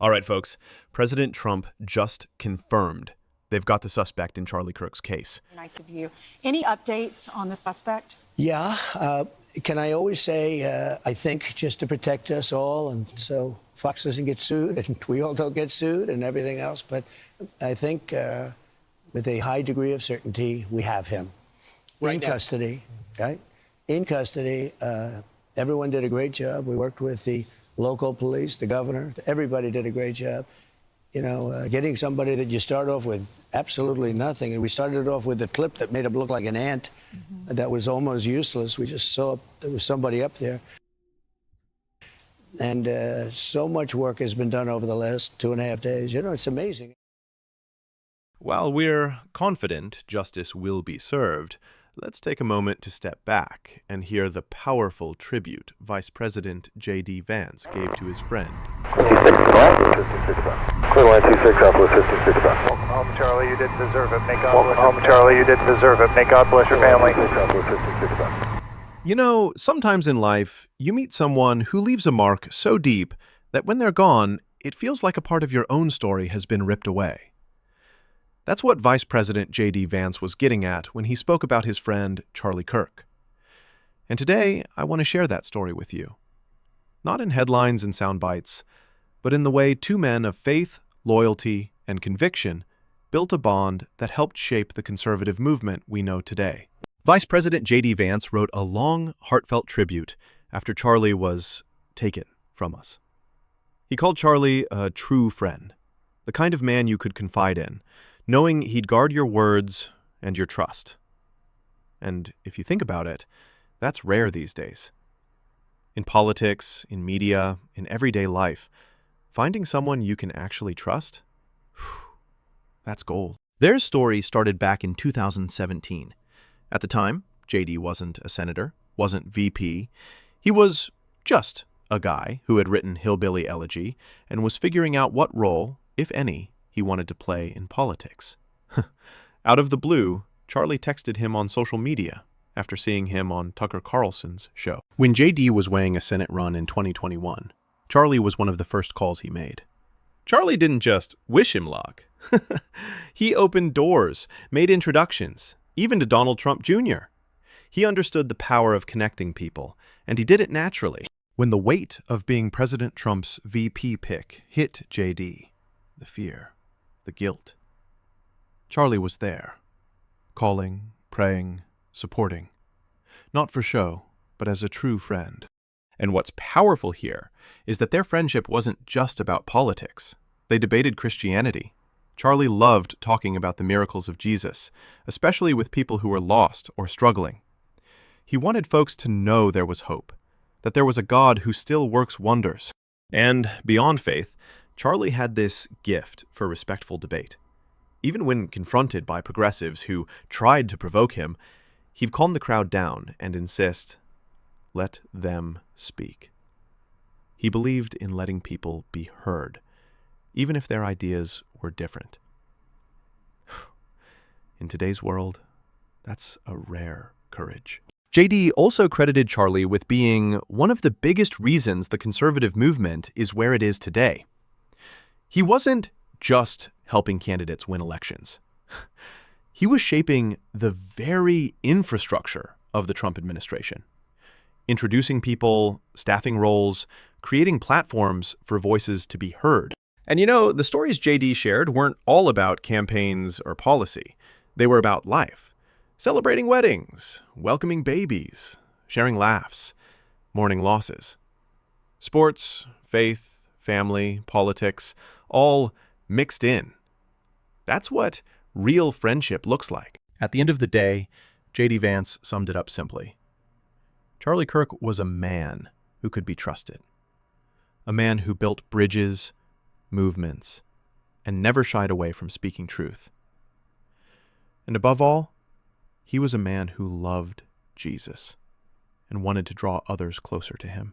All right, folks. President Trump just confirmed they've got the suspect in Charlie Kirk's case. Nice of you. Any updates on the suspect? Yeah. Can I always say, I think, just to protect us all, and so Fox doesn't get sued, and we all don't get sued, and everything else. But I think with a high degree of certainty, we have him in custody. Right? In custody. Everyone did a great job. We worked with the local police, the governor. Everybody did a great job. You know, getting somebody that you start off with absolutely nothing. And we started off with a clip that made him look like an ant that was almost useless. We just saw there was somebody up there. And so much work has been done over the last 2.5 days. You know, it's amazing. While we're confident justice will be served, let's take a moment to step back and hear the powerful tribute Vice President JD Vance gave to his friend. Clear line 26, Southwest 56 bound. Welcome home, Charlie. You didn't deserve it. May God bless home, Charlie. You didn't deserve it. May God bless your family. Southwest 56 bound. You know, sometimes in life, you meet someone who leaves a mark so deep that when they're gone, it feels like a part of your own story has been ripped away. That's what Vice President JD Vance was getting at when he spoke about his friend Charlie Kirk. And today, I want to share that story with you. Not in headlines and sound bites, but in the way two men of faith, loyalty, and conviction built a bond that helped shape the conservative movement we know today. Vice President JD Vance wrote a long, heartfelt tribute after Charlie was taken from us. He called Charlie a true friend, the kind of man you could confide in, knowing he'd guard your words and your trust. And if you think about it, that's rare these days. In politics, in media, in everyday life, finding someone you can actually trust, that's gold. Their story started back in 2017. At the time, JD wasn't a senator, wasn't VP. He was just a guy who had written Hillbilly Elegy and was figuring out what role, if any, he wanted to play in politics. Out of the blue, Charlie texted him on social media after seeing him on Tucker Carlson's show. When JD was weighing a Senate run in 2021, Charlie was one of the first calls he made. Charlie didn't just wish him luck. He opened doors, made introductions, even to Donald Trump Jr. He understood the power of connecting people, and he did it naturally. When the weight of being President Trump's VP pick hit JD, the fear, the guilt, Charlie was there, calling, praying, supporting, not for show, but as a true friend. And what's powerful here is that their friendship wasn't just about politics. They debated Christianity. Charlie loved talking about the miracles of Jesus, especially with people who were lost or struggling. He wanted folks to know there was hope, that there was a God who still works wonders. And beyond faith, Charlie had this gift for respectful debate. Even when confronted by progressives who tried to provoke him, he'd calm the crowd down and insist, let them speak. He believed in letting people be heard, even if their ideas were different. In today's world, that's a rare courage. JD also credited Charlie with being one of the biggest reasons the conservative movement is where it is today. He wasn't just helping candidates win elections. He was shaping the very infrastructure of the Trump administration, introducing people, staffing roles, creating platforms for voices to be heard. And you know, the stories JD shared weren't all about campaigns or policy. They were about life, celebrating weddings, welcoming babies, sharing laughs, mourning losses. Sports, faith, family, politics, all mixed in. That's what real friendship looks like. At the end of the day, JD Vance summed it up simply. Charlie Kirk was a man who could be trusted. A man who built bridges, movements, and never shied away from speaking truth. And above all, he was a man who loved Jesus and wanted to draw others closer to him.